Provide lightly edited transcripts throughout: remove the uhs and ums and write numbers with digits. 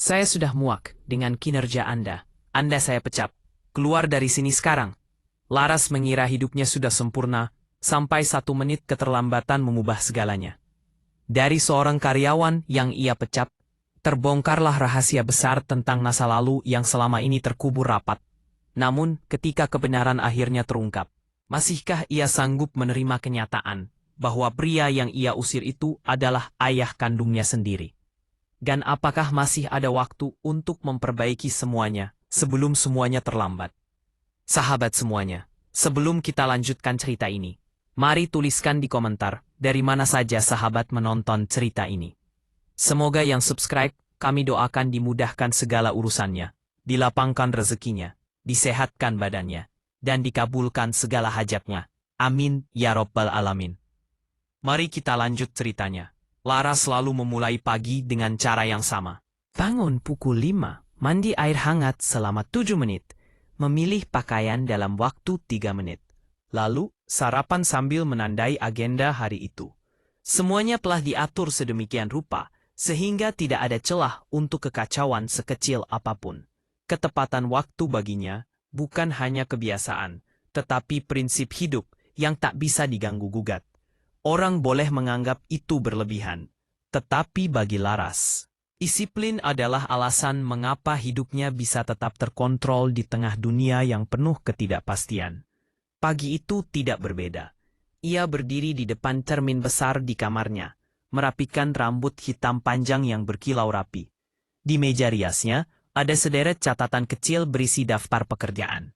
Saya sudah muak dengan kinerja Anda. Anda saya pecat. Keluar dari sini sekarang. Laras mengira hidupnya sudah sempurna, sampai 1 menit keterlambatan mengubah segalanya. Dari seorang karyawan yang ia pecat, terbongkarlah rahasia besar tentang masa lalu yang selama ini terkubur rapat. Namun, ketika kebenaran akhirnya terungkap, masihkah ia sanggup menerima kenyataan bahwa pria yang ia usir itu adalah ayah kandungnya sendiri? Dan apakah masih ada waktu untuk memperbaiki semuanya sebelum semuanya terlambat? Sahabat semuanya, sebelum kita lanjutkan cerita ini, mari tuliskan di komentar dari mana saja sahabat menonton cerita ini. Semoga yang subscribe, kami doakan dimudahkan segala urusannya, dilapangkan rezekinya, disehatkan badannya, dan dikabulkan segala hajatnya. Amin, ya Rabbal Alamin. Mari kita lanjut ceritanya. Laras selalu memulai pagi dengan cara yang sama. Bangun pukul 5, mandi air hangat selama 7 menit, memilih pakaian dalam waktu 3 menit. Lalu, sarapan sambil menandai agenda hari itu. Semuanya telah diatur sedemikian rupa, sehingga tidak ada celah untuk kekacauan sekecil apapun. Ketepatan waktu baginya bukan hanya kebiasaan, tetapi prinsip hidup yang tak bisa diganggu-gugat. Orang boleh menganggap itu berlebihan, tetapi bagi Laras, disiplin adalah alasan mengapa hidupnya bisa tetap terkontrol di tengah dunia yang penuh ketidakpastian. Pagi itu tidak berbeda. Ia berdiri di depan cermin besar di kamarnya, merapikan rambut hitam panjang yang berkilau rapi. Di meja riasnya, ada sederet catatan kecil berisi daftar pekerjaan.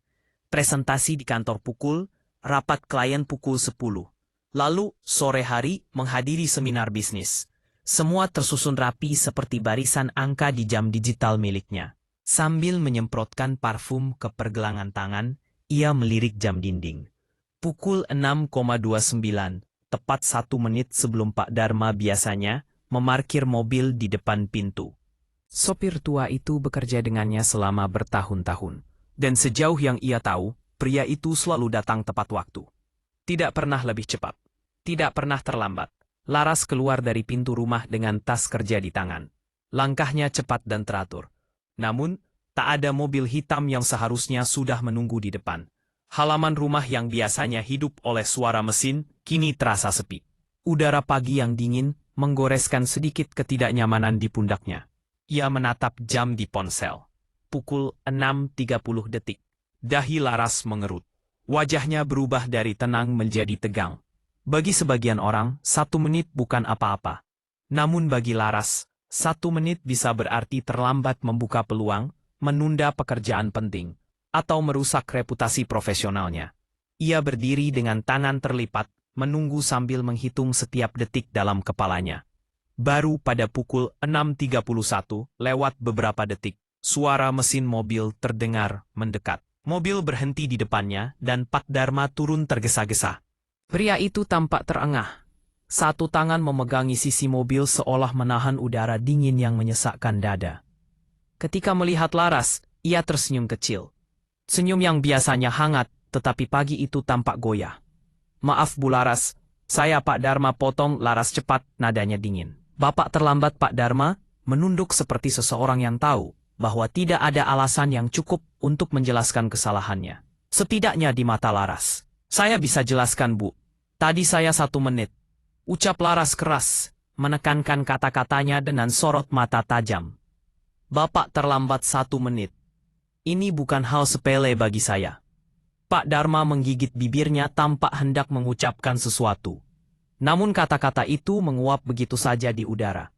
Presentasi di kantor pukul, rapat klien pukul 10. Lalu, sore hari, menghadiri seminar bisnis. Semua tersusun rapi seperti barisan angka di jam digital miliknya. Sambil menyemprotkan parfum ke pergelangan tangan, ia melirik jam dinding. Pukul 6,29, tepat 1 menit sebelum Pak Dharma biasanya memarkir mobil di depan pintu. Sopir tua itu bekerja dengannya selama bertahun-tahun. Dan sejauh yang ia tahu, pria itu selalu datang tepat waktu. Tidak pernah lebih cepat. Tidak pernah terlambat. Laras keluar dari pintu rumah dengan tas kerja di tangan. Langkahnya cepat dan teratur. Namun, tak ada mobil hitam yang seharusnya sudah menunggu di depan. Halaman rumah yang biasanya hidup oleh suara mesin, kini terasa sepi. Udara pagi yang dingin menggoreskan sedikit ketidaknyamanan di pundaknya. Ia menatap jam di ponsel. Pukul 6.30 detik. Dahi Laras mengerut. Wajahnya berubah dari tenang menjadi tegang. Bagi sebagian orang, 1 menit bukan apa-apa. Namun bagi Laras, 1 menit bisa berarti terlambat membuka peluang, menunda pekerjaan penting, atau merusak reputasi profesionalnya. Ia berdiri dengan tangan terlipat, menunggu sambil menghitung setiap detik dalam kepalanya. Baru pada pukul 6.31, lewat beberapa detik, suara mesin mobil terdengar mendekat. Mobil berhenti di depannya dan Pak Dharma turun tergesa-gesa. Pria itu tampak terengah. Satu tangan memegangi sisi mobil seolah menahan udara dingin yang menyesakkan dada. Ketika melihat Laras, ia tersenyum kecil. Senyum yang biasanya hangat, tetapi pagi itu tampak goyah. Maaf Bu Laras, saya Pak Dharma, potong Laras cepat, nadanya dingin. Bapak terlambat Pak Dharma, menunduk seperti seseorang yang tahu bahwa tidak ada alasan yang cukup untuk menjelaskan kesalahannya. Setidaknya di mata Laras. Saya bisa jelaskan Bu. Tadi saya 1 menit. Ucap Laras keras, menekankan kata-katanya dengan sorot mata tajam. Bapak terlambat 1 menit. Ini bukan hal sepele bagi saya. Pak Dharma menggigit bibirnya tampak hendak mengucapkan sesuatu. Namun kata-kata itu menguap begitu saja di udara.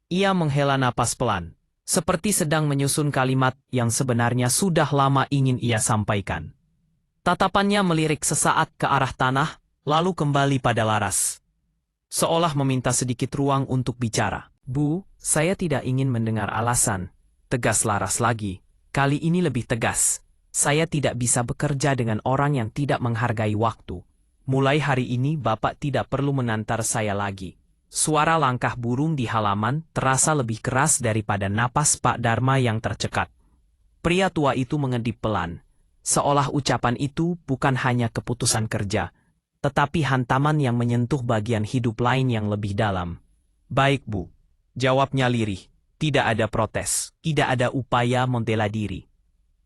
Ia menghela napas pelan, seperti sedang menyusun kalimat yang sebenarnya sudah lama ingin ia sampaikan. Tatapannya melirik sesaat ke arah tanah, lalu kembali pada Laras. Seolah meminta sedikit ruang untuk bicara. Bu, saya tidak ingin mendengar alasan. Tegas Laras lagi. Kali ini lebih tegas. Saya tidak bisa bekerja dengan orang yang tidak menghargai waktu. Mulai hari ini Bapak tidak perlu menantar saya lagi. Suara langkah burung di halaman terasa lebih keras daripada napas Pak Dharma yang tercekat. Pria tua itu mengedip pelan. Seolah ucapan itu bukan hanya keputusan kerja, tetapi hantaman yang menyentuh bagian hidup lain yang lebih dalam. Baik Bu, jawabnya lirih. Tidak ada protes, tidak ada upaya membela diri.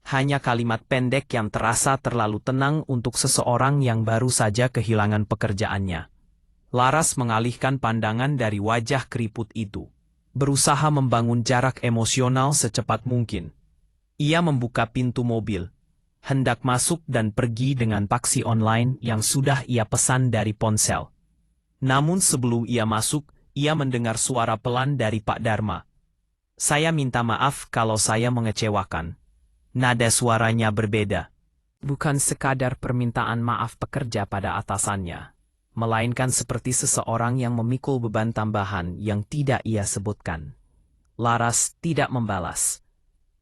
Hanya kalimat pendek yang terasa terlalu tenang untuk seseorang yang baru saja kehilangan pekerjaannya. Laras mengalihkan pandangan dari wajah keriput itu, berusaha membangun jarak emosional secepat mungkin. Ia membuka pintu mobil, hendak masuk dan pergi dengan taksi online yang sudah ia pesan dari ponsel. Namun sebelum ia masuk, ia mendengar suara pelan dari Pak Dharma. "Saya minta maaf kalau saya mengecewakan." Nada suaranya berbeda. Bukan sekadar permintaan maaf pekerja pada atasannya, melainkan seperti seseorang yang memikul beban tambahan yang tidak ia sebutkan. Laras tidak membalas.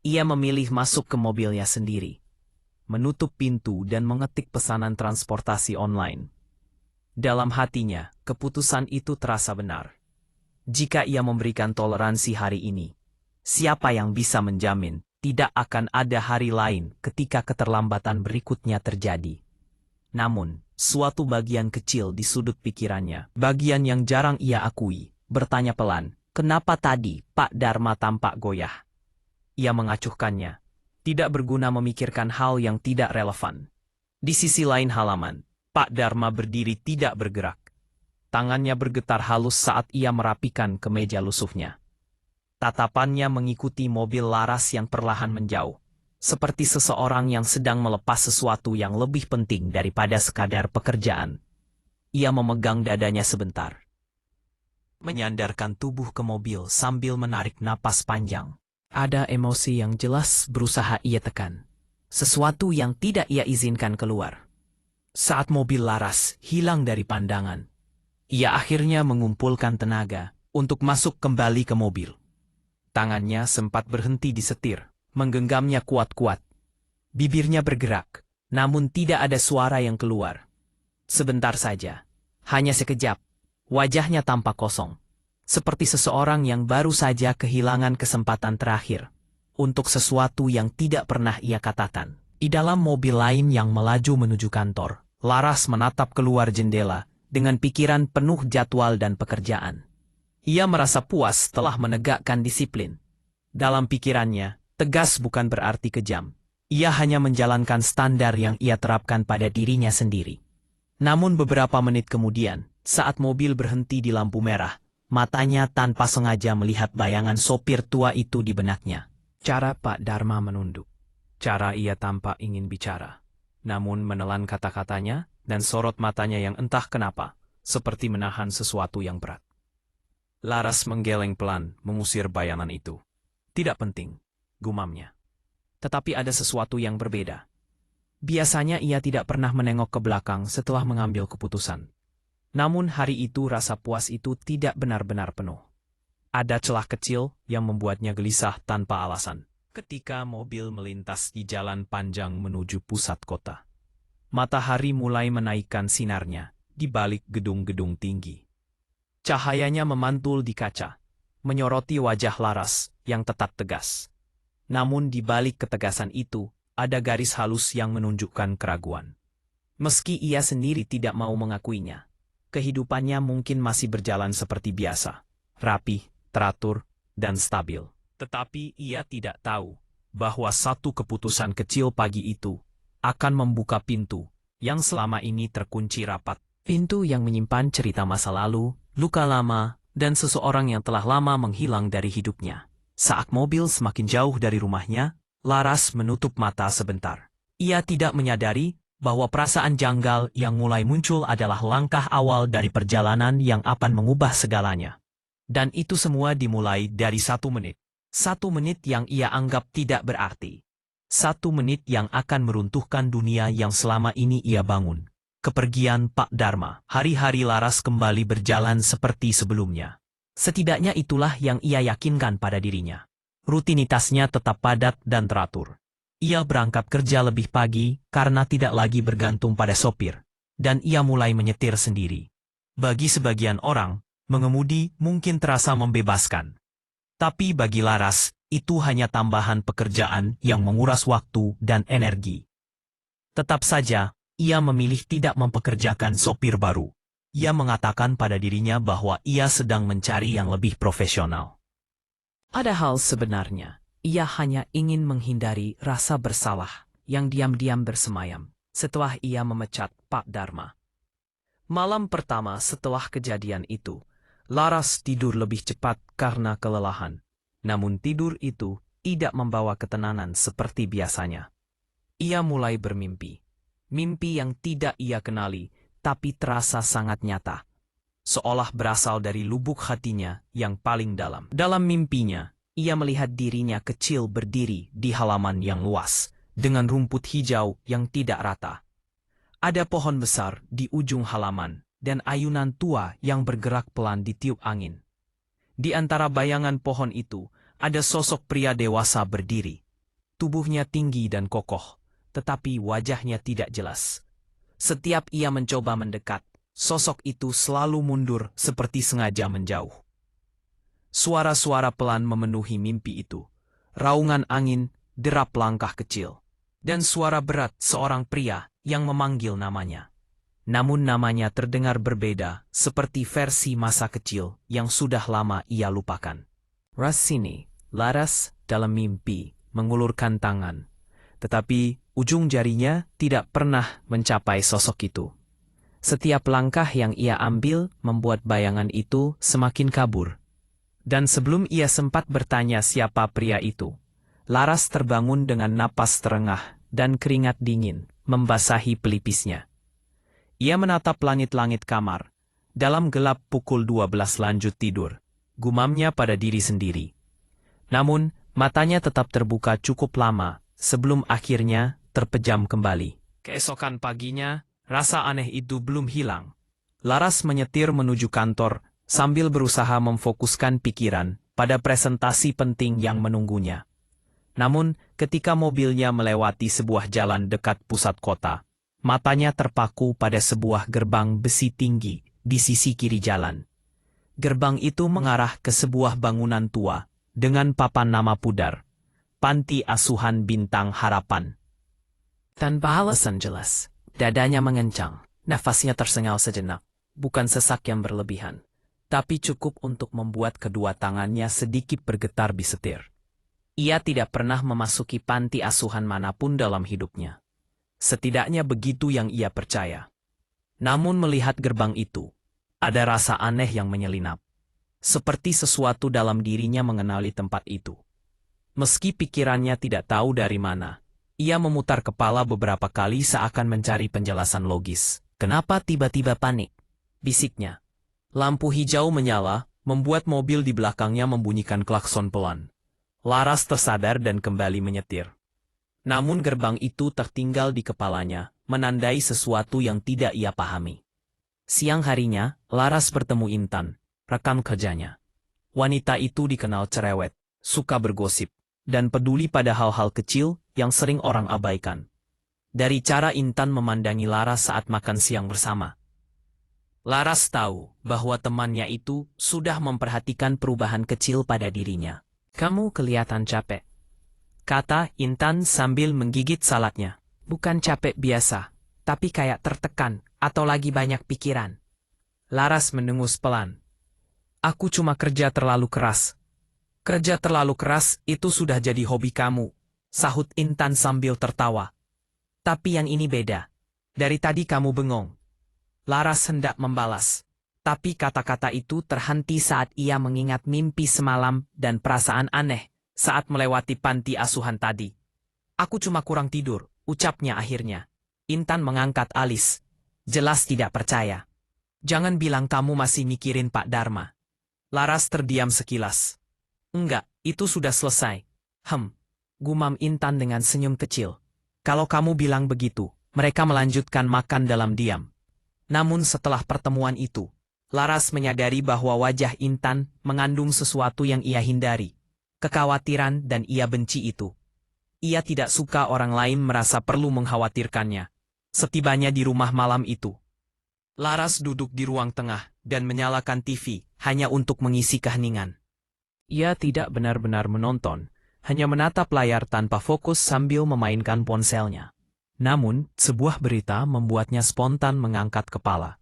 Ia memilih masuk ke mobilnya sendiri, menutup pintu dan mengetik pesanan transportasi online. Dalam hatinya, keputusan itu terasa benar. Jika ia memberikan toleransi hari ini, siapa yang bisa menjamin tidak akan ada hari lain ketika keterlambatan berikutnya terjadi. Namun, suatu bagian kecil di sudut pikirannya, bagian yang jarang ia akui, bertanya pelan, "Kenapa tadi Pak Dharma tampak goyah?" Ia mengacuhkannya. Tidak berguna memikirkan hal yang tidak relevan. Di sisi lain halaman, Pak Dharma berdiri tidak bergerak. Tangannya bergetar halus saat ia merapikan kemeja lusuhnya. Tatapannya mengikuti mobil Laras yang perlahan menjauh, seperti seseorang yang sedang melepas sesuatu yang lebih penting daripada sekadar pekerjaan. Ia memegang dadanya sebentar, menyandarkan tubuh ke mobil sambil menarik napas panjang. Ada emosi yang jelas berusaha ia tekan, sesuatu yang tidak ia izinkan keluar. Saat mobil Laras hilang dari pandangan, ia akhirnya mengumpulkan tenaga untuk masuk kembali ke mobil. Tangannya sempat berhenti di setir, menggenggamnya kuat-kuat. Bibirnya bergerak, namun tidak ada suara yang keluar. Sebentar saja, hanya sekejap, wajahnya tampak kosong, seperti seseorang yang baru saja kehilangan kesempatan terakhir untuk sesuatu yang tidak pernah ia katakan. Di dalam mobil lain yang melaju menuju kantor, Laras menatap keluar jendela dengan pikiran penuh jadwal dan pekerjaan. Ia merasa puas telah menegakkan disiplin. Dalam pikirannya, tegas bukan berarti kejam. Ia hanya menjalankan standar yang ia terapkan pada dirinya sendiri. Namun beberapa menit kemudian, saat mobil berhenti di lampu merah, matanya tanpa sengaja melihat bayangan sopir tua itu di benaknya. Cara Pak Dharma menunduk. Cara ia tampak ingin bicara, namun menelan kata-katanya dan sorot matanya yang entah kenapa, seperti menahan sesuatu yang berat. Laras menggeleng pelan, mengusir bayangan itu. Tidak penting, gumamnya. Tetapi ada sesuatu yang berbeda. Biasanya ia tidak pernah menengok ke belakang setelah mengambil keputusan. Namun hari itu rasa puas itu tidak benar-benar penuh. Ada celah kecil yang membuatnya gelisah tanpa alasan. Ketika mobil melintas di jalan panjang menuju pusat kota, matahari mulai menaikkan sinarnya di balik gedung-gedung tinggi. Cahayanya memantul di kaca, menyoroti wajah Laras yang tetap tegas. Namun di balik ketegasan itu, ada garis halus yang menunjukkan keraguan. Meski ia sendiri tidak mau mengakuinya, kehidupannya mungkin masih berjalan seperti biasa, rapi, teratur, dan stabil. Tetapi ia tidak tahu bahwa satu keputusan kecil pagi itu akan membuka pintu yang selama ini terkunci rapat. Pintu yang menyimpan cerita masa lalu, luka lama, dan seseorang yang telah lama menghilang dari hidupnya. Saat mobil semakin jauh dari rumahnya, Laras menutup mata sebentar. Ia tidak menyadari bahwa perasaan janggal yang mulai muncul adalah langkah awal dari perjalanan yang akan mengubah segalanya. Dan itu semua dimulai dari 1 menit. 1 menit yang ia anggap tidak berarti. 1 menit yang akan meruntuhkan dunia yang selama ini ia bangun. Kepergian Pak Dharma. Hari-hari Laras kembali berjalan seperti sebelumnya. Setidaknya itulah yang ia yakinkan pada dirinya. Rutinitasnya tetap padat dan teratur. Ia berangkat kerja lebih pagi karena tidak lagi bergantung pada sopir. Dan ia mulai menyetir sendiri. Bagi sebagian orang, mengemudi mungkin terasa membebaskan. Tapi bagi Laras, itu hanya tambahan pekerjaan yang menguras waktu dan energi. Tetap saja, ia memilih tidak mempekerjakan sopir baru. Ia mengatakan pada dirinya bahwa ia sedang mencari yang lebih profesional. Padahal sebenarnya, ia hanya ingin menghindari rasa bersalah yang diam-diam bersemayam setelah ia memecat Pak Dharma. Malam pertama setelah kejadian itu, Laras tidur lebih cepat karena kelelahan. Namun tidur itu tidak membawa ketenangan seperti biasanya. Ia mulai bermimpi. Mimpi yang tidak ia kenali, tapi terasa sangat nyata. Seolah berasal dari lubuk hatinya yang paling dalam. Dalam mimpinya, ia melihat dirinya kecil berdiri di halaman yang luas, dengan rumput hijau yang tidak rata. Ada pohon besar di ujung halaman, dan ayunan tua yang bergerak pelan ditiup angin. Di antara bayangan pohon itu, ada sosok pria dewasa berdiri. Tubuhnya tinggi dan kokoh, tetapi wajahnya tidak jelas. Setiap ia mencoba mendekat, sosok itu selalu mundur seperti sengaja menjauh. Suara-suara pelan memenuhi mimpi itu. Raungan angin, derap langkah kecil, dan suara berat seorang pria yang memanggil namanya. Namun namanya terdengar berbeda, seperti versi masa kecil yang sudah lama ia lupakan. Rasini, Laras dalam mimpi, mengulurkan tangan. Tetapi ujung jarinya tidak pernah mencapai sosok itu. Setiap langkah yang ia ambil membuat bayangan itu semakin kabur. Dan sebelum ia sempat bertanya siapa pria itu, Laras terbangun dengan napas terengah dan keringat dingin membasahi pelipisnya. Ia menatap langit-langit kamar. Dalam gelap pukul 12 lanjut tidur, gumamnya pada diri sendiri. Namun, matanya tetap terbuka cukup lama sebelum akhirnya terpejam kembali. Keesokan paginya, rasa aneh itu belum hilang. Laras menyetir menuju kantor sambil berusaha memfokuskan pikiran pada presentasi penting yang menunggunya. Namun, ketika mobilnya melewati sebuah jalan dekat pusat kota, matanya terpaku pada sebuah gerbang besi tinggi di sisi kiri jalan. Gerbang itu mengarah ke sebuah bangunan tua dengan papan nama pudar, Panti Asuhan Bintang Harapan. Tanpa alasan jelas, dadanya mengencang, nafasnya tersengal sejenak, bukan sesak yang berlebihan, tapi cukup untuk membuat kedua tangannya sedikit bergetar di setir. Ia tidak pernah memasuki panti asuhan manapun dalam hidupnya. Setidaknya begitu yang ia percaya. Namun melihat gerbang itu, ada rasa aneh yang menyelinap. Seperti sesuatu dalam dirinya mengenali tempat itu. Meski pikirannya tidak tahu dari mana, ia memutar kepala beberapa kali seakan mencari penjelasan logis. Kenapa tiba-tiba panik? Bisiknya. Lampu hijau menyala, membuat mobil di belakangnya membunyikan klakson pelan. Laras tersadar dan kembali menyetir. Namun gerbang itu tertinggal di kepalanya, menandai sesuatu yang tidak ia pahami. Siang harinya, Laras bertemu Intan, rekan kerjanya. Wanita itu dikenal cerewet, suka bergosip, dan peduli pada hal-hal kecil yang sering orang abaikan. Dari cara Intan memandangi Laras saat makan siang bersama, Laras tahu bahwa temannya itu sudah memperhatikan perubahan kecil pada dirinya. Kamu kelihatan capek, kata Intan sambil menggigit saladnya. Bukan capek biasa, tapi kayak tertekan atau lagi banyak pikiran. Laras mendengus pelan. Aku cuma kerja terlalu keras. Kerja terlalu keras itu sudah jadi hobi kamu, sahut Intan sambil tertawa. Tapi yang ini beda. Dari tadi kamu bengong. Laras hendak membalas. Tapi kata-kata itu terhenti saat ia mengingat mimpi semalam dan perasaan aneh saat melewati panti asuhan tadi. Aku cuma kurang tidur, ucapnya akhirnya. Intan mengangkat alis. Jelas tidak percaya. Jangan bilang kamu masih mikirin Pak Dharma. Laras terdiam sekilas. Enggak, itu sudah selesai. Gumam Intan dengan senyum kecil. Kalau kamu bilang begitu, mereka melanjutkan makan dalam diam. Namun setelah pertemuan itu, Laras menyadari bahwa wajah Intan mengandung sesuatu yang ia hindari. Kekhawatiran dan ia benci itu. Ia tidak suka orang lain merasa perlu mengkhawatirkannya. Setibanya di rumah malam itu, Laras duduk di ruang tengah dan menyalakan TV hanya untuk mengisi keheningan. Ia tidak benar-benar menonton, hanya menatap layar tanpa fokus sambil memainkan ponselnya. Namun, sebuah berita membuatnya spontan mengangkat kepala.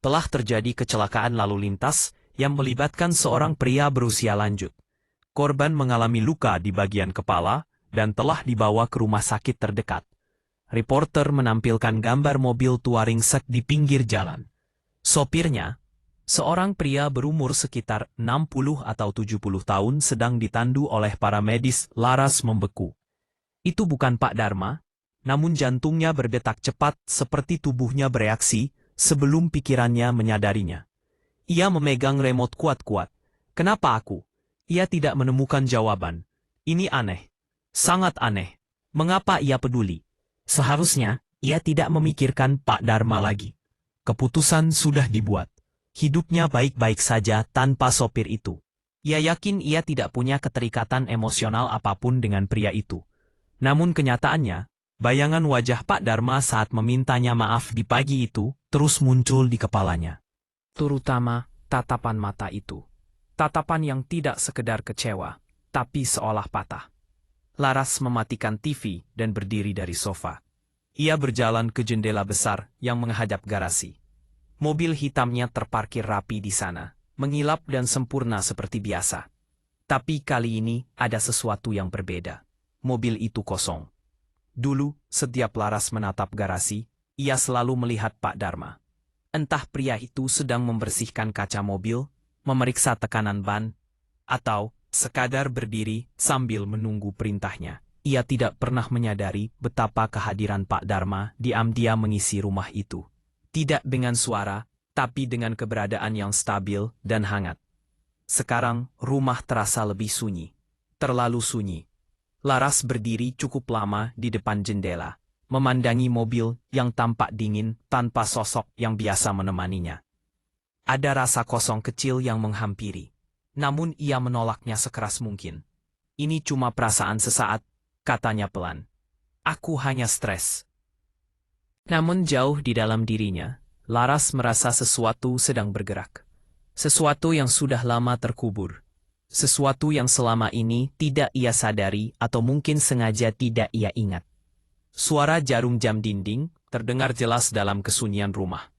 Telah terjadi kecelakaan lalu lintas yang melibatkan seorang pria berusia lanjut. Korban mengalami luka di bagian kepala dan telah dibawa ke rumah sakit terdekat. Reporter menampilkan gambar mobil touring set di pinggir jalan. Sopirnya, seorang pria berumur sekitar 60 atau 70 tahun sedang ditandu oleh para medis, laras membeku. Itu bukan Pak Dharma, namun jantungnya berdetak cepat seperti tubuhnya bereaksi sebelum pikirannya menyadarinya. Ia memegang remote kuat-kuat. Kenapa aku? Ia tidak menemukan jawaban. Ini aneh. Sangat aneh. Mengapa ia peduli? Seharusnya, ia tidak memikirkan Pak Dharma lagi. Keputusan sudah dibuat. Hidupnya baik-baik saja tanpa sopir itu. Ia yakin ia tidak punya keterikatan emosional apapun dengan pria itu. Namun kenyataannya, bayangan wajah Pak Dharma saat memintanya maaf di pagi itu terus muncul di kepalanya. Terutama tatapan mata itu. Tatapan yang tidak sekedar kecewa, tapi seolah patah. Laras mematikan TV dan berdiri dari sofa. Ia berjalan ke jendela besar yang menghadap garasi. Mobil hitamnya terparkir rapi di sana, mengilap dan sempurna seperti biasa. Tapi kali ini ada sesuatu yang berbeda. Mobil itu kosong. Dulu, setiap Laras menatap garasi, ia selalu melihat Pak Dharma. Entah pria itu sedang membersihkan kaca mobil, memeriksa tekanan ban, atau sekadar berdiri sambil menunggu perintahnya. Ia tidak pernah menyadari betapa kehadiran Pak Dharma diam-diam mengisi rumah itu. Tidak dengan suara, tapi dengan keberadaan yang stabil dan hangat. Sekarang, rumah terasa lebih sunyi. Terlalu sunyi. Laras berdiri cukup lama di depan jendela, memandangi mobil yang tampak dingin tanpa sosok yang biasa menemaninya. Ada rasa kosong kecil yang menghampiri. Namun ia menolaknya sekeras mungkin. Ini cuma perasaan sesaat, katanya pelan. Aku hanya stres. Namun jauh di dalam dirinya, Laras merasa sesuatu sedang bergerak. Sesuatu yang sudah lama terkubur. Sesuatu yang selama ini tidak ia sadari atau mungkin sengaja tidak ia ingat. Suara jarum jam dinding terdengar jelas dalam kesunyian rumah.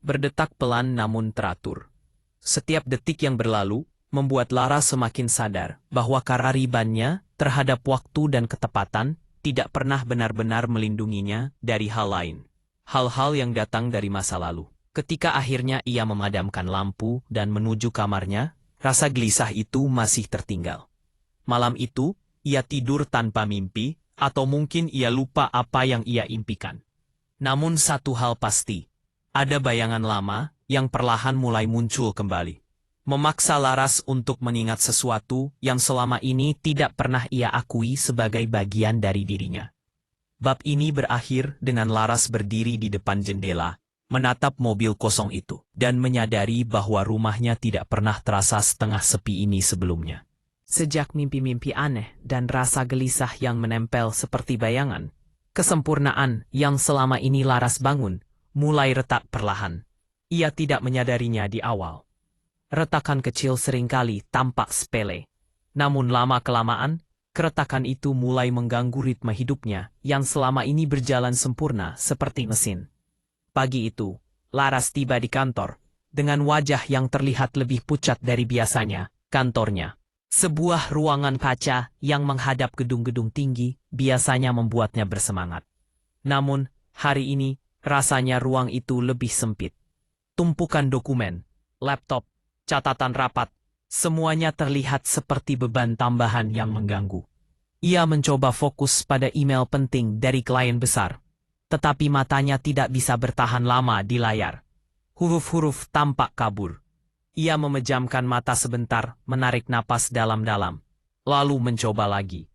Berdetak pelan namun teratur. Setiap detik yang berlalu, membuat Laras semakin sadar bahwa kearifannya terhadap waktu dan ketepatan tidak pernah benar-benar melindunginya dari hal lain. Hal-hal yang datang dari masa lalu. Ketika akhirnya ia memadamkan lampu dan menuju kamarnya, rasa gelisah itu masih tertinggal. Malam itu, ia tidur tanpa mimpi, atau mungkin ia lupa apa yang ia impikan. Namun satu hal pasti, ada bayangan lama yang perlahan mulai muncul kembali. Memaksa Laras untuk mengingat sesuatu yang selama ini tidak pernah ia akui sebagai bagian dari dirinya. Bab ini berakhir dengan Laras berdiri di depan jendela, menatap mobil kosong itu, dan menyadari bahwa rumahnya tidak pernah terasa setengah sepi ini sebelumnya. Sejak mimpi-mimpi aneh dan rasa gelisah yang menempel seperti bayangan, kesempurnaan yang selama ini Laras bangun, mulai retak perlahan. Ia tidak menyadarinya di awal. Retakan kecil seringkali tampak sepele. Namun lama-kelamaan, keretakan itu mulai mengganggu ritme hidupnya yang selama ini berjalan sempurna seperti mesin. Pagi itu, Laras tiba di kantor, dengan wajah yang terlihat lebih pucat dari biasanya. Kantornya, sebuah ruangan kaca yang menghadap gedung-gedung tinggi, biasanya membuatnya bersemangat. Namun, hari ini, rasanya ruang itu lebih sempit. Tumpukan dokumen, laptop, catatan rapat, semuanya terlihat seperti beban tambahan yang mengganggu. Ia mencoba fokus pada email penting dari klien besar, tetapi matanya tidak bisa bertahan lama di layar. Huruf-huruf tampak kabur. Ia memejamkan mata sebentar, menarik napas dalam-dalam, lalu mencoba lagi.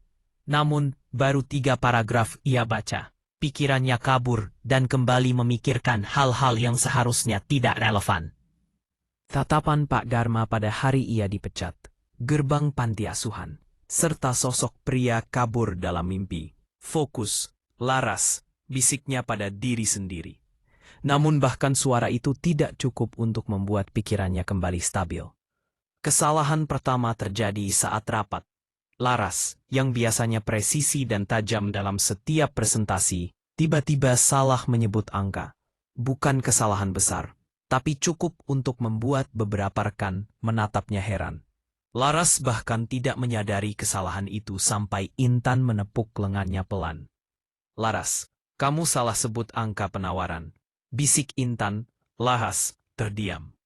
Namun, baru 3 paragraf ia baca. Pikirannya kabur dan kembali memikirkan hal-hal yang seharusnya tidak relevan. Tatapan Pak Dharma pada hari ia dipecat, gerbang panti asuhan, serta sosok pria kabur dalam mimpi. Fokus, Laras, bisiknya pada diri sendiri. Namun bahkan suara itu tidak cukup untuk membuat pikirannya kembali stabil. Kesalahan pertama terjadi saat rapat. Laras, yang biasanya presisi dan tajam dalam setiap presentasi, tiba-tiba salah menyebut angka. Bukan kesalahan besar, tapi cukup untuk membuat beberapa rekan menatapnya heran. Laras bahkan tidak menyadari kesalahan itu sampai Intan menepuk lengannya pelan. Laras, kamu salah sebut angka penawaran. Bisik Intan, Laras terdiam.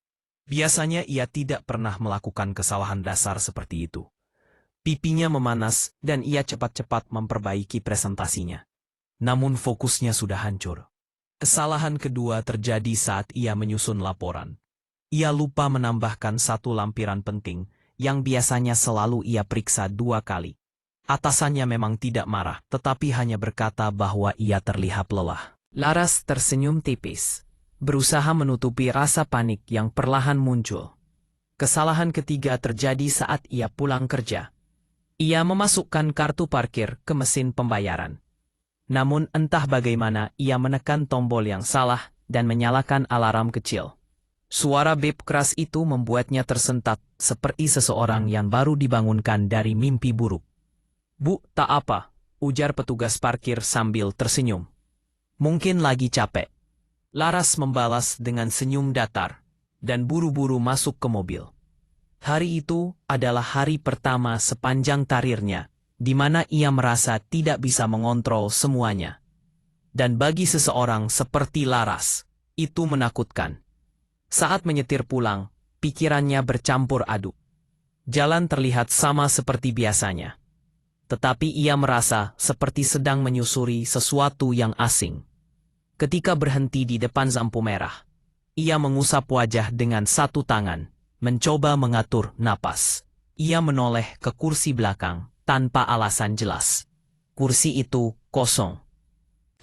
Biasanya ia tidak pernah melakukan kesalahan dasar seperti itu. Pipinya memanas dan ia cepat-cepat memperbaiki presentasinya. Namun fokusnya sudah hancur. Kesalahan kedua terjadi saat ia menyusun laporan. Ia lupa menambahkan satu lampiran penting yang biasanya selalu ia periksa 2 kali. Atasannya memang tidak marah, tetapi hanya berkata bahwa ia terlihat lelah. Laras tersenyum tipis, berusaha menutupi rasa panik yang perlahan muncul. Kesalahan ketiga terjadi saat ia pulang kerja. Ia memasukkan kartu parkir ke mesin pembayaran. Namun entah bagaimana ia menekan tombol yang salah dan menyalakan alarm kecil. Suara bip keras itu membuatnya tersentak seperti seseorang yang baru dibangunkan dari mimpi buruk. "Bu, tak apa," ujar petugas parkir sambil tersenyum. "Mungkin lagi capek." Laras membalas dengan senyum datar dan buru-buru masuk ke mobil. Hari itu adalah hari pertama sepanjang karirnya, di mana ia merasa tidak bisa mengontrol semuanya. Dan bagi seseorang seperti Laras, itu menakutkan. Saat menyetir pulang, pikirannya bercampur aduk. Jalan terlihat sama seperti biasanya. Tetapi ia merasa seperti sedang menyusuri sesuatu yang asing. Ketika berhenti di depan lampu merah, ia mengusap wajah dengan satu tangan, mencoba mengatur napas. Ia menoleh ke kursi belakang tanpa alasan jelas. Kursi itu kosong.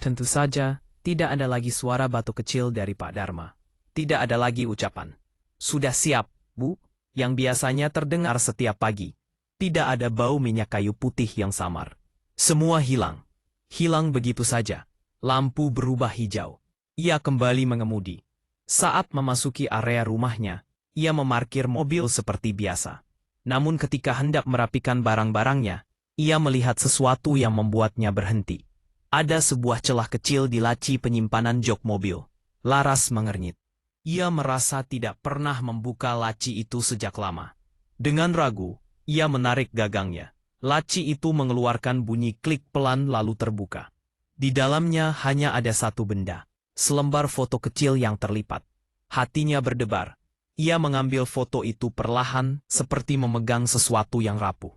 Tentu saja, tidak ada lagi suara batu kecil dari Pak Dharma. Tidak ada lagi ucapan, "Sudah siap, Bu," yang biasanya terdengar setiap pagi. Tidak ada bau minyak kayu putih yang samar. Semua hilang. Hilang begitu saja. Lampu berubah hijau. Ia kembali mengemudi. Saat memasuki area rumahnya, ia memarkir mobil seperti biasa. Namun ketika hendak merapikan barang-barangnya, ia melihat sesuatu yang membuatnya berhenti. Ada sebuah celah kecil di laci penyimpanan jok mobil. Laras mengernyit. Ia merasa tidak pernah membuka laci itu sejak lama. Dengan ragu, ia menarik gagangnya. Laci itu mengeluarkan bunyi klik pelan lalu terbuka. Di dalamnya hanya ada satu benda, selembar foto kecil yang terlipat. Hatinya berdebar. Ia mengambil foto itu perlahan seperti memegang sesuatu yang rapuh.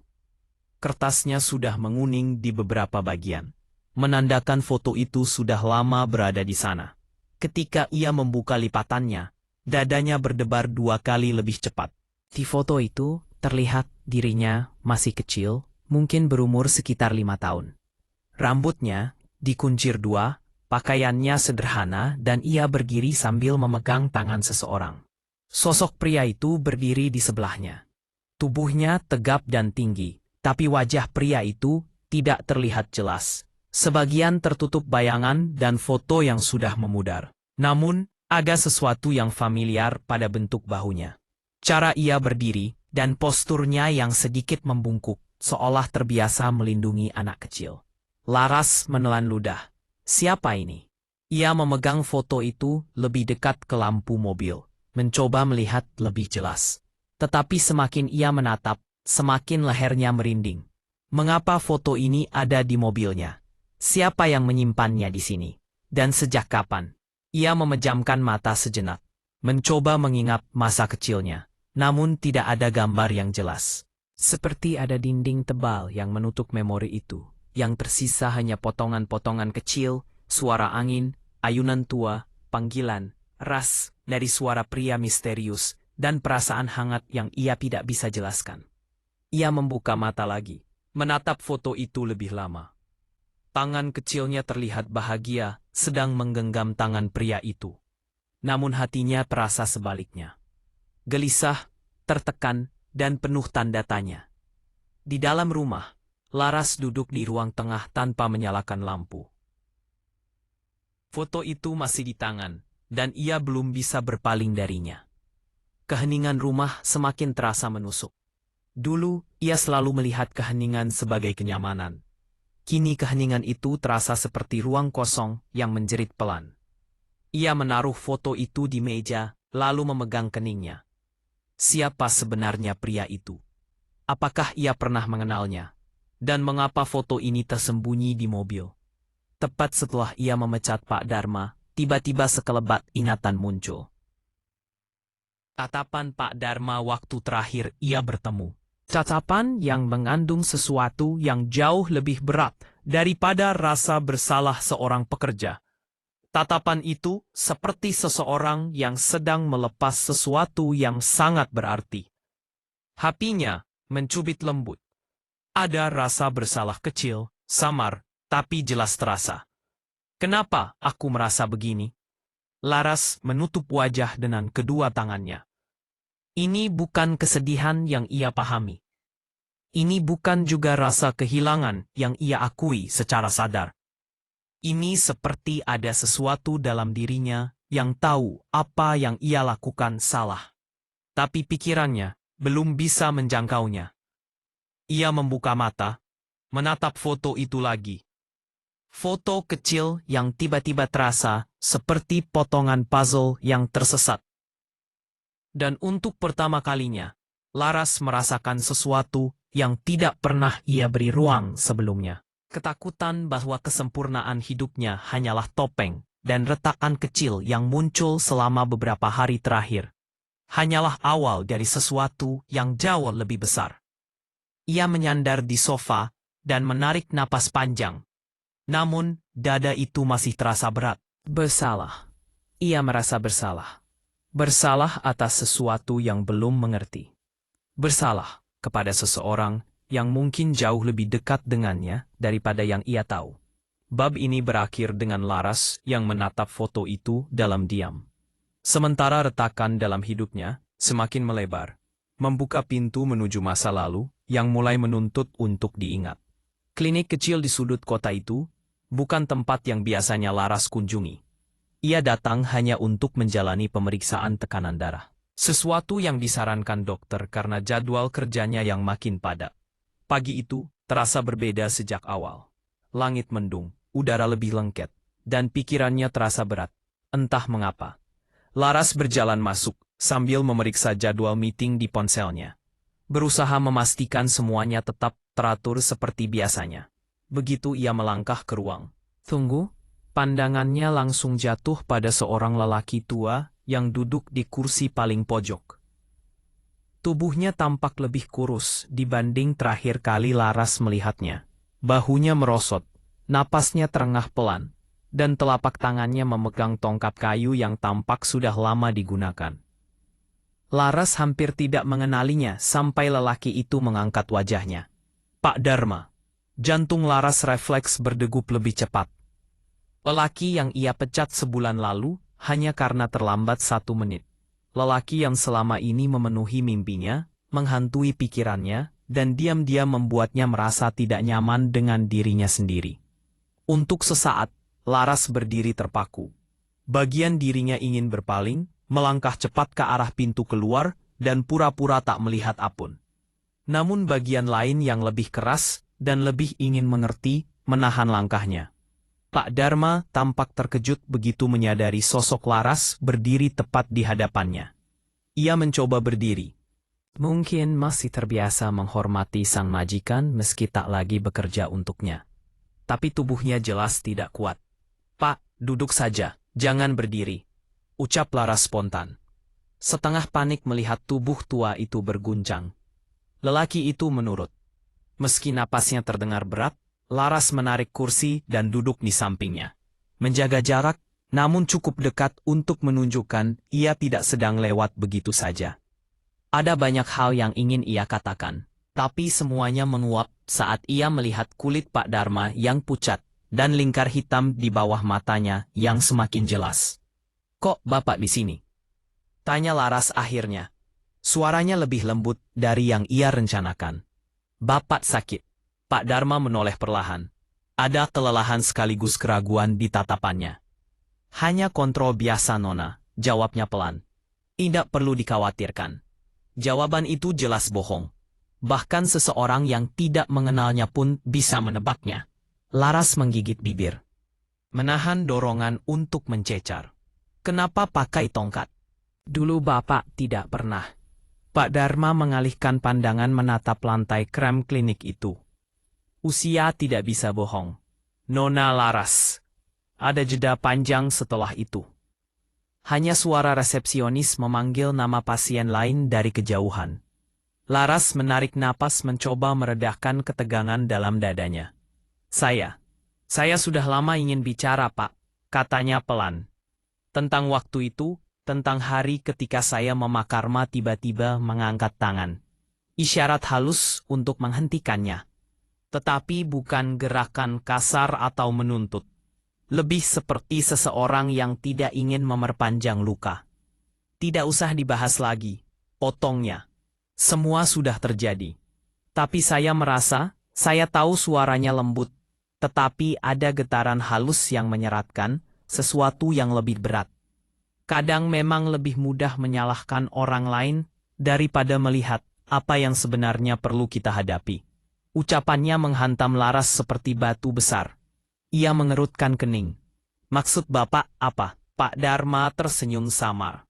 Kertasnya sudah menguning di beberapa bagian, menandakan foto itu sudah lama berada di sana. Ketika ia membuka lipatannya, dadanya berdebar 2 kali lebih cepat. Di foto itu terlihat dirinya masih kecil, mungkin berumur sekitar 5 tahun. Rambutnya dikuncir 2, pakaiannya sederhana dan ia berdiri sambil memegang tangan seseorang. Sosok pria itu berdiri di sebelahnya. Tubuhnya tegap dan tinggi, tapi wajah pria itu tidak terlihat jelas. Sebagian tertutup bayangan dan foto yang sudah memudar. Namun, ada sesuatu yang familiar pada bentuk bahunya. Cara ia berdiri dan posturnya yang sedikit membungkuk, seolah terbiasa melindungi anak kecil. Laras menelan ludah. Siapa ini? Ia memegang foto itu lebih dekat ke lampu mobil, mencoba melihat lebih jelas. Tetapi semakin ia menatap, semakin lehernya merinding. Mengapa foto ini ada di mobilnya? Siapa yang menyimpannya di sini? Dan sejak kapan? Ia memejamkan mata sejenak, mencoba mengingat masa kecilnya, namun tidak ada gambar yang jelas. Seperti ada dinding tebal yang menutup memori itu, yang tersisa hanya potongan-potongan kecil, suara angin, ayunan tua, panggilan, ras dari suara pria misterius, dan perasaan hangat yang ia tidak bisa jelaskan. Ia membuka mata lagi, menatap foto itu lebih lama. Tangan kecilnya terlihat bahagia, sedang menggenggam tangan pria itu. Namun hatinya terasa sebaliknya. Gelisah, tertekan, dan penuh tanda tanya. Di dalam rumah, Laras duduk di ruang tengah tanpa menyalakan lampu. Foto itu masih di tangan, dan ia belum bisa berpaling darinya. Keheningan rumah semakin terasa menusuk. Dulu, ia selalu melihat keheningan sebagai kenyamanan. Kini keheningan itu terasa seperti ruang kosong yang menjerit pelan. Ia menaruh foto itu di meja, lalu memegang keningnya. Siapa sebenarnya pria itu? Apakah ia pernah mengenalnya? Dan mengapa foto ini tersembunyi di mobil? Tepat setelah ia memecat Pak Dharma, tiba-tiba sekelebat ingatan muncul. Tatapan Pak Dharma waktu terakhir ia bertemu. Tatapan yang mengandung sesuatu yang jauh lebih berat daripada rasa bersalah seorang pekerja. Tatapan itu seperti seseorang yang sedang melepas sesuatu yang sangat berarti. Hatinya mencubit lembut. Ada rasa bersalah kecil, samar, tapi jelas terasa. Kenapa aku merasa begini? Laras menutup wajah dengan kedua tangannya. Ini bukan kesedihan yang ia pahami. Ini bukan juga rasa kehilangan yang ia akui secara sadar. Ini seperti ada sesuatu dalam dirinya yang tahu apa yang ia lakukan salah. Tapi pikirannya belum bisa menjangkaunya. Ia membuka mata, menatap foto itu lagi. Foto kecil yang tiba-tiba terasa seperti potongan puzzle yang tersesat. Dan untuk pertama kalinya, Laras merasakan sesuatu yang tidak pernah ia beri ruang sebelumnya. Ketakutan bahwa kesempurnaan hidupnya hanyalah topeng dan retakan kecil yang muncul selama beberapa hari terakhir. Hanyalah awal dari sesuatu yang jauh lebih besar. Ia menyandar di sofa dan menarik napas panjang. Namun, dada itu masih terasa berat. Bersalah. Ia merasa bersalah. Bersalah atas sesuatu yang belum mengerti. Bersalah kepada seseorang yang mungkin jauh lebih dekat dengannya daripada yang ia tahu. Bab ini berakhir dengan Laras yang menatap foto itu dalam diam. Sementara retakan dalam hidupnya semakin melebar, membuka pintu menuju masa lalu yang mulai menuntut untuk diingat. Klinik kecil di sudut kota itu bukan tempat yang biasanya Laras kunjungi. Ia datang hanya untuk menjalani pemeriksaan tekanan darah. Sesuatu yang disarankan dokter karena jadwal kerjanya yang makin padat. Pagi itu terasa berbeda sejak awal. Langit mendung, udara lebih lengket, dan pikirannya terasa berat. Entah mengapa. Laras berjalan masuk sambil memeriksa jadwal meeting di ponselnya. Berusaha memastikan semuanya tetap teratur seperti biasanya. Begitu ia melangkah ke ruang. Tunggu, pandangannya langsung jatuh pada seorang lelaki tua yang duduk di kursi paling pojok. Tubuhnya tampak lebih kurus dibanding terakhir kali Laras melihatnya. Bahunya merosot, napasnya terengah pelan, dan telapak tangannya memegang tongkat kayu yang tampak sudah lama digunakan. Laras hampir tidak mengenalinya sampai lelaki itu mengangkat wajahnya. Pak Dharma. Jantung Laras refleks berdegup lebih cepat. Lelaki yang ia pecat sebulan lalu hanya karena terlambat 1 menit. Lelaki yang selama ini memenuhi mimpinya, menghantui pikirannya, dan diam-diam membuatnya merasa tidak nyaman dengan dirinya sendiri. Untuk sesaat, Laras berdiri terpaku. Bagian dirinya ingin berpaling, melangkah cepat ke arah pintu keluar, dan pura-pura tak melihat apun. Namun bagian lain yang lebih keras dan lebih ingin mengerti, menahan langkahnya. Pak Dharma tampak terkejut begitu menyadari sosok Laras berdiri tepat di hadapannya. Ia mencoba berdiri. Mungkin masih terbiasa menghormati sang majikan meski tak lagi bekerja untuknya. Tapi tubuhnya jelas tidak kuat. Pak, duduk saja, jangan berdiri, ucap Laras spontan. Setengah panik melihat tubuh tua itu berguncang. Lelaki itu menurut. Meski napasnya terdengar berat, Laras menarik kursi dan duduk di sampingnya. Menjaga jarak, namun cukup dekat untuk menunjukkan ia tidak sedang lewat begitu saja. Ada banyak hal yang ingin ia katakan, tapi semuanya menguap saat ia melihat kulit Pak Dharma yang pucat dan lingkar hitam di bawah matanya yang semakin jelas. "Kok Bapak di sini?" tanya Laras akhirnya. Suaranya lebih lembut dari yang ia rencanakan. "Bapak sakit." Pak Dharma menoleh perlahan. Ada kelelahan sekaligus keraguan di tatapannya. "Hanya kontrol biasa, Nona," jawabnya pelan. "Tidak perlu dikhawatirkan." Jawaban itu jelas bohong. Bahkan seseorang yang tidak mengenalnya pun bisa menebaknya. Laras menggigit bibir. Menahan dorongan untuk mencecar. "Kenapa pakai tongkat? Dulu Bapak tidak pernah." Pak Dharma mengalihkan pandangan menatap lantai krem klinik itu. Usia tidak bisa bohong. Nona Laras. Ada jeda panjang setelah itu. Hanya suara resepsionis memanggil nama pasien lain dari kejauhan. Laras menarik napas mencoba meredahkan ketegangan dalam dadanya. Saya sudah lama ingin bicara, Pak, katanya pelan. Tentang waktu itu, tentang hari ketika saya memakarma tiba-tiba mengangkat tangan. Isyarat halus untuk menghentikannya. Tetapi bukan gerakan kasar atau menuntut. Lebih seperti seseorang yang tidak ingin memperpanjang luka. Tidak usah dibahas lagi, potongnya. Semua sudah terjadi. Tapi saya merasa, saya tahu suaranya lembut. Tetapi ada getaran halus yang menyeratkan, sesuatu yang lebih berat. Kadang memang lebih mudah menyalahkan orang lain daripada melihat apa yang sebenarnya perlu kita hadapi. Ucapannya menghantam Laras seperti batu besar. Ia mengerutkan kening. Maksud Bapak apa? Pak Dharma tersenyum samar.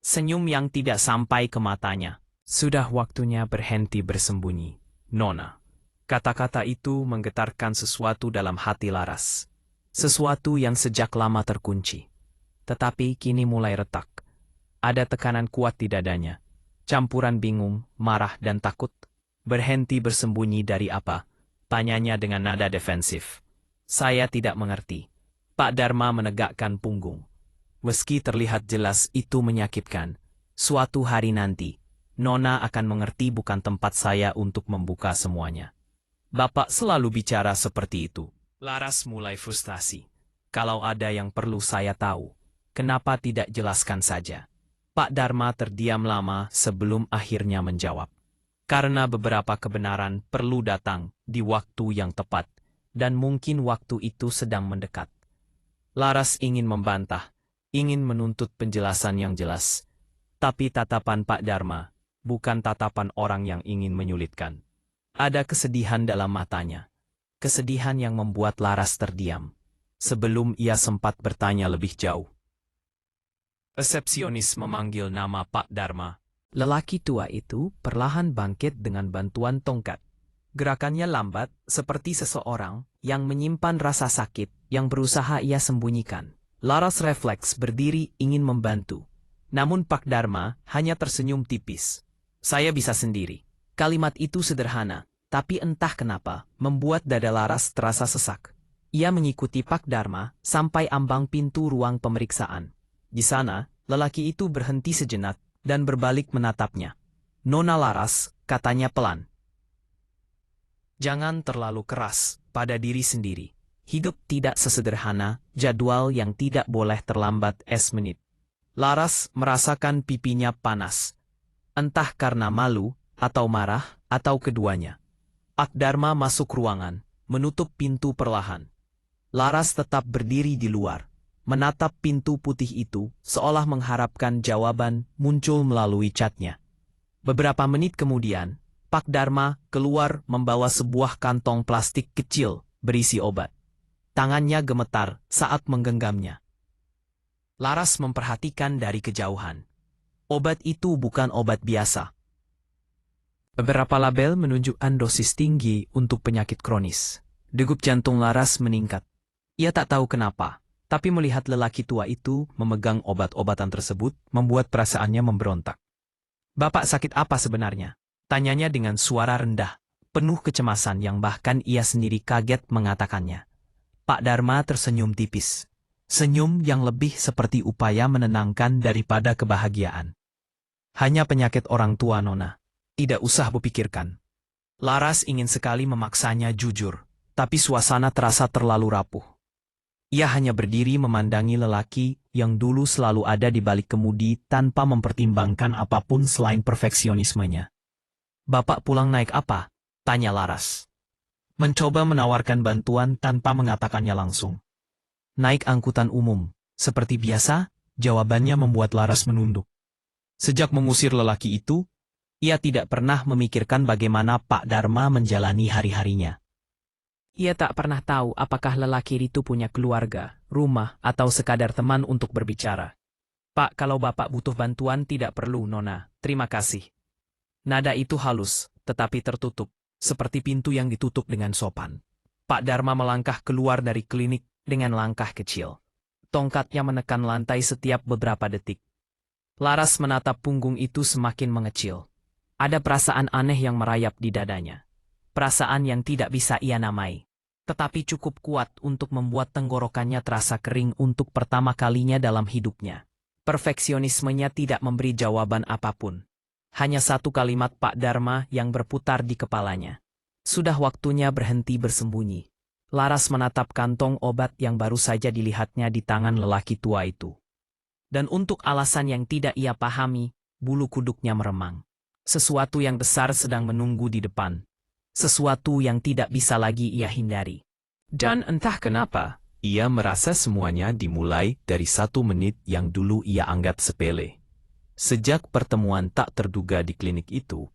Senyum yang tidak sampai ke matanya. Sudah waktunya berhenti bersembunyi, Nona. Kata-kata itu menggetarkan sesuatu dalam hati Laras. Sesuatu yang sejak lama terkunci. Tetapi kini mulai retak. Ada tekanan kuat di dadanya. Campuran bingung, marah dan takut. Berhenti bersembunyi dari apa? Tanyanya dengan nada defensif. Saya tidak mengerti. Pak Dharma menegakkan punggung. Meski terlihat jelas itu menyakitkan. Suatu hari nanti, Nona akan mengerti bukan tempat saya untuk membuka semuanya. Bapak selalu bicara seperti itu. Laras mulai frustasi. Kalau ada yang perlu saya tahu, kenapa tidak jelaskan saja? Pak Dharma terdiam lama sebelum akhirnya menjawab. Karena beberapa kebenaran perlu datang di waktu yang tepat, dan mungkin waktu itu sedang mendekat. Laras ingin membantah, ingin menuntut penjelasan yang jelas. Tapi tatapan Pak Dharma bukan tatapan orang yang ingin menyulitkan. Ada kesedihan dalam matanya. Kesedihan yang membuat Laras terdiam. Sebelum ia sempat bertanya lebih jauh. Resepsionis memanggil nama Pak Dharma. Lelaki tua itu perlahan bangkit dengan bantuan tongkat. Gerakannya lambat, seperti seseorang yang menyimpan rasa sakit yang berusaha ia sembunyikan. Laras refleks berdiri ingin membantu. Namun Pak Dharma hanya tersenyum tipis. Saya bisa sendiri. Kalimat itu sederhana, tapi entah kenapa membuat dada Laras terasa sesak. Ia mengikuti Pak Dharma sampai ambang pintu ruang pemeriksaan. Di sana, lelaki itu berhenti sejenak dan berbalik menatapnya. Nona Laras, katanya pelan. Jangan terlalu keras pada diri sendiri. Hidup tidak sesederhana jadwal yang tidak boleh terlambat menit. Laras merasakan pipinya panas. Entah karena malu, atau marah, atau keduanya. Pak Dharma masuk ruangan, menutup pintu perlahan. Laras tetap berdiri di luar. Menatap pintu putih itu, seolah mengharapkan jawaban muncul melalui catnya. Beberapa menit kemudian, Pak Dharma keluar membawa sebuah kantong plastik kecil berisi obat. Tangannya gemetar saat menggenggamnya. Laras memperhatikan dari kejauhan. Obat itu bukan obat biasa. Beberapa label menunjukkan dosis tinggi untuk penyakit kronis. Degup jantung Laras meningkat. Ia tak tahu kenapa. Tapi melihat lelaki tua itu memegang obat-obatan tersebut membuat perasaannya memberontak. Bapak sakit apa sebenarnya? Tanyanya dengan suara rendah, penuh kecemasan yang bahkan ia sendiri kaget mengatakannya. Pak Dharma tersenyum tipis. Senyum yang lebih seperti upaya menenangkan daripada kebahagiaan. Hanya penyakit orang tua, Nona. Tidak usah kupikirkan. Laras ingin sekali memaksanya jujur, tapi suasana terasa terlalu rapuh. Ia hanya berdiri memandangi lelaki yang dulu selalu ada di balik kemudi tanpa mempertimbangkan apapun selain perfeksionismenya. Bapak pulang naik apa? Tanya Laras. Mencoba menawarkan bantuan tanpa mengatakannya langsung. Naik angkutan umum. Seperti biasa, jawabannya membuat Laras menunduk. Sejak mengusir lelaki itu, ia tidak pernah memikirkan bagaimana Pak Dharma menjalani hari-harinya. Ia tak pernah tahu apakah lelaki itu punya keluarga, rumah, atau sekadar teman untuk berbicara. Pak, kalau Bapak butuh bantuan tidak perlu, Nona. Terima kasih. Nada itu halus, tetapi tertutup, seperti pintu yang ditutup dengan sopan. Pak Dharma melangkah keluar dari klinik dengan langkah kecil. Tongkatnya menekan lantai setiap beberapa detik. Laras menatap punggung itu semakin mengecil. Ada perasaan aneh yang merayap di dadanya. Perasaan yang tidak bisa ia namai, tetapi cukup kuat untuk membuat tenggorokannya terasa kering untuk pertama kalinya dalam hidupnya. Perfeksionismenya tidak memberi jawaban apapun. Hanya satu kalimat Pak Dharma yang berputar di kepalanya. Sudah waktunya berhenti bersembunyi. Laras menatap kantong obat yang baru saja dilihatnya di tangan lelaki tua itu. Dan untuk alasan yang tidak ia pahami, bulu kuduknya meremang. Sesuatu yang besar sedang menunggu di depan. Sesuatu yang tidak bisa lagi ia hindari. Dan entah kenapa, ia merasa semuanya dimulai dari 1 menit yang dulu ia anggap sepele. Sejak pertemuan tak terduga di klinik itu,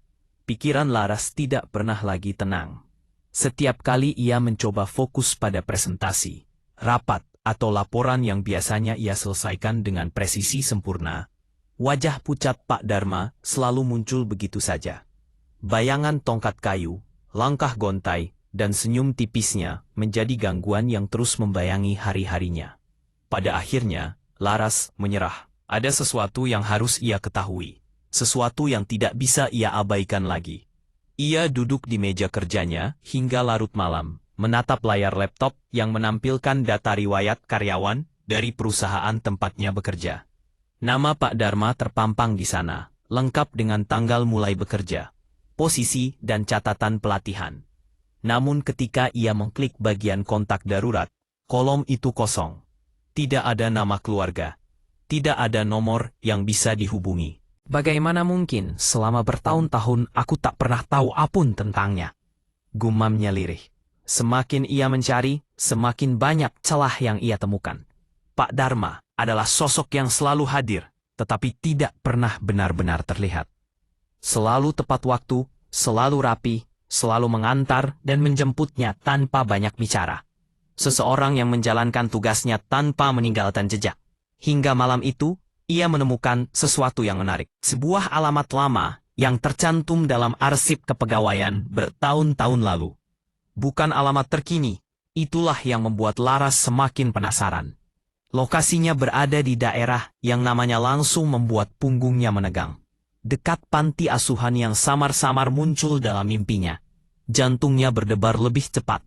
pikiran Laras tidak pernah lagi tenang. Setiap kali ia mencoba fokus pada presentasi, rapat, atau laporan yang biasanya ia selesaikan dengan presisi sempurna, wajah pucat Pak Dharma selalu muncul begitu saja. Bayangan tongkat kayu, langkah gontai, dan senyum tipisnya menjadi gangguan yang terus membayangi hari-harinya. Pada akhirnya, Laras menyerah. Ada sesuatu yang harus ia ketahui. Sesuatu yang tidak bisa ia abaikan lagi. Ia duduk di meja kerjanya hingga larut malam, menatap layar laptop yang menampilkan data riwayat karyawan dari perusahaan tempatnya bekerja. Nama Pak Dharma terpampang di sana, lengkap dengan tanggal mulai bekerja, posisi dan catatan pelatihan. Namun ketika ia mengklik bagian kontak darurat, kolom itu kosong. Tidak ada nama keluarga. Tidak ada nomor yang bisa dihubungi. Bagaimana mungkin selama bertahun-tahun aku tak pernah tahu apapun tentangnya? Gumamnya lirih. Semakin ia mencari, semakin banyak celah yang ia temukan. Pak Dharma adalah sosok yang selalu hadir, tetapi tidak pernah benar-benar terlihat. Selalu tepat waktu, selalu rapi, selalu mengantar dan menjemputnya tanpa banyak bicara. Seseorang yang menjalankan tugasnya tanpa meninggalkan jejak. Hingga malam itu, ia menemukan sesuatu yang menarik. Sebuah alamat lama yang tercantum dalam arsip kepegawaian bertahun-tahun lalu. Bukan alamat terkini, itulah yang membuat Laras semakin penasaran. Lokasinya berada di daerah yang namanya langsung membuat punggungnya menegang. Dekat panti asuhan yang samar-samar muncul dalam mimpinya. Jantungnya berdebar lebih cepat.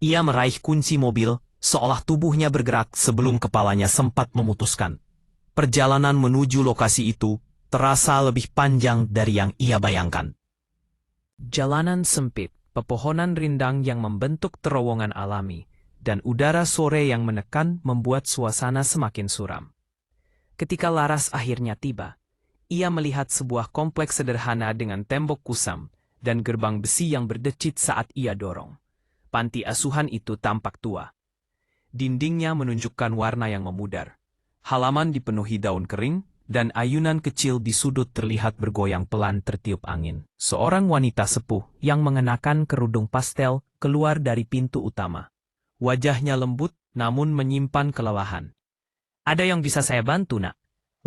Ia meraih kunci mobil, seolah tubuhnya bergerak sebelum kepalanya sempat memutuskan. Perjalanan menuju lokasi itu terasa lebih panjang dari yang ia bayangkan. Jalanan sempit, pepohonan rindang yang membentuk terowongan alami, dan udara sore yang menekan membuat suasana semakin suram. Ketika Laras akhirnya tiba, ia melihat sebuah kompleks sederhana dengan tembok kusam dan gerbang besi yang berdecit saat ia dorong. Panti asuhan itu tampak tua. Dindingnya menunjukkan warna yang memudar. Halaman dipenuhi daun kering, dan ayunan kecil di sudut terlihat bergoyang pelan tertiup angin. Seorang wanita sepuh yang mengenakan kerudung pastel keluar dari pintu utama. Wajahnya lembut, namun menyimpan kelelahan. "Ada yang bisa saya bantu, Nak?"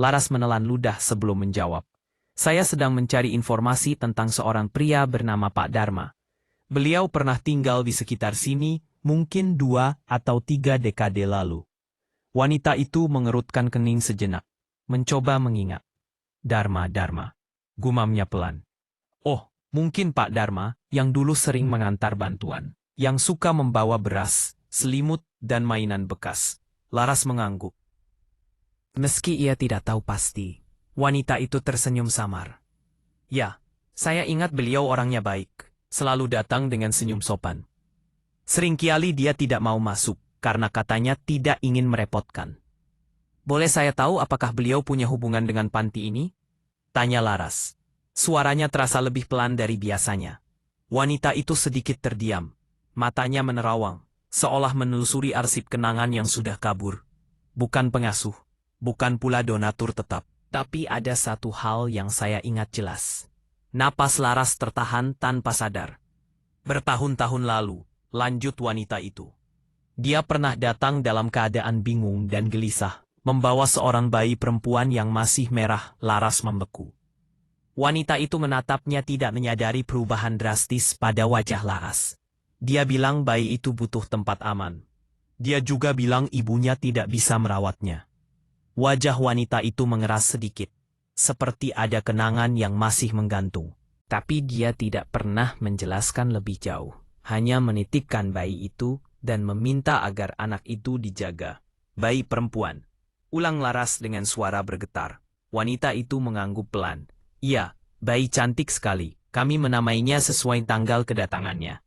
Laras menelan ludah sebelum menjawab. "Saya sedang mencari informasi tentang seorang pria bernama Pak Dharma. Beliau pernah tinggal di sekitar sini, mungkin 2 atau 3 dekade lalu." Wanita itu mengerutkan kening sejenak, mencoba mengingat. Dharma, gumamnya pelan. "Oh, mungkin Pak Dharma yang dulu sering mengantar bantuan, yang suka membawa beras, selimut, dan mainan bekas." Laras mengangguk. Meski ia tidak tahu pasti, wanita itu tersenyum samar. "Ya, saya ingat beliau orangnya baik, selalu datang dengan senyum sopan. Seringkali dia tidak mau masuk, karena katanya tidak ingin merepotkan." "Boleh saya tahu apakah beliau punya hubungan dengan panti ini?" tanya Laras. Suaranya terasa lebih pelan dari biasanya. Wanita itu sedikit terdiam. Matanya menerawang, seolah menelusuri arsip kenangan yang sudah kabur. "Bukan pengasuh, bukan pula donatur tetap. Tapi ada satu hal yang saya ingat jelas." Napas Laras tertahan tanpa sadar. "Bertahun-tahun lalu," lanjut wanita itu, "dia pernah datang dalam keadaan bingung dan gelisah, membawa seorang bayi perempuan yang masih merah." Laras membeku. Wanita itu menatapnya tidak menyadari perubahan drastis pada wajah Laras. Dia bilang bayi itu butuh tempat aman. Dia juga bilang ibunya tidak bisa merawatnya. Wajah wanita itu mengeras sedikit, seperti ada kenangan yang masih menggantung. Tapi dia tidak pernah menjelaskan lebih jauh, hanya menitipkan bayi itu dan meminta agar anak itu dijaga. Bayi perempuan, ulang Laras dengan suara bergetar. Wanita itu mengangguk pelan. Iya, bayi cantik sekali. Kami menamainya sesuai tanggal kedatangannya.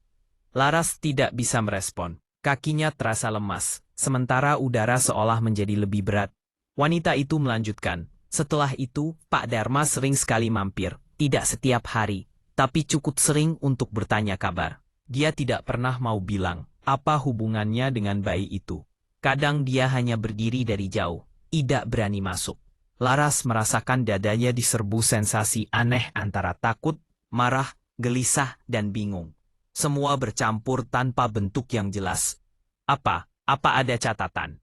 Laras tidak bisa merespon. Kakinya terasa lemas, sementara udara seolah menjadi lebih berat. Wanita itu melanjutkan. Setelah itu, Pak Dharma sering sekali mampir. Tidak setiap hari, tapi cukup sering untuk bertanya kabar. Dia tidak pernah mau bilang apa hubungannya dengan bayi itu. Kadang dia hanya berdiri dari jauh, tidak berani masuk. Laras merasakan dadanya diserbu sensasi aneh antara takut, marah, gelisah, dan bingung. Semua bercampur tanpa bentuk yang jelas. Apa ada catatan?